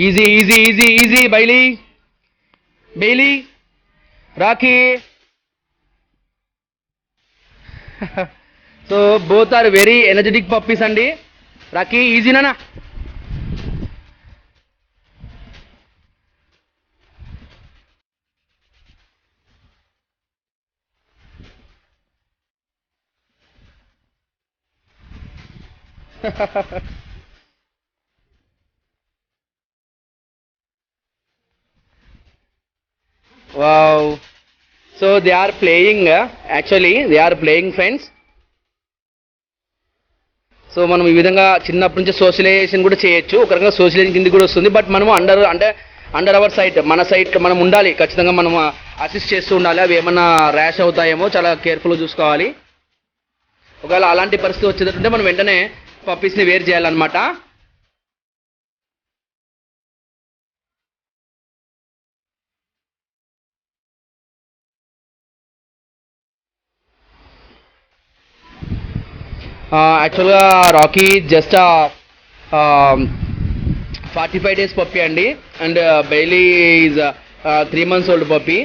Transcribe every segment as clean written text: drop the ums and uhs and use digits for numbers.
Easy easy easy easy Bailey Bailey Rakhi. So both are very energetic puppies అండి. రాఖీ ఈజీనా? Wow. So they are playing, actually they are playing friends. So మనం ఈ విధంగా చిన్నప్పటి నుంచి socialisation కూడా చేయొచ్చు. ఒక రకంగా సోషలైజేషన్ కింద కూడా వస్తుంది. బట్ మనము అండర్ అవర్ సైట్, మన సైట్ మనం ఉండాలి ఖచ్చితంగా. మనం అసిస్ట్ చేస్తూ ఉండాలి. అవి ఏమన్నా ర్యాష్ అవుతాయేమో చాలా కేర్ఫుల్గా చూసుకోవాలి. ఒకవేళ అలాంటి పరిస్థితి వచ్చేటట్టుంటే మనం వెంటనే పప్పీస్ని వేరు చేయాలన్నమాట. యాక్చువల్గా రాకీ జస్ట్ 45 days పప్పీ అండి. And Bailey is 3 months old puppy.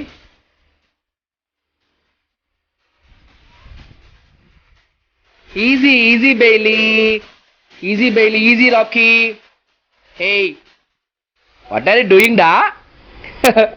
Easy easy Bailey, easy Bailey, easy Rocky. Hey, what are you doing డా?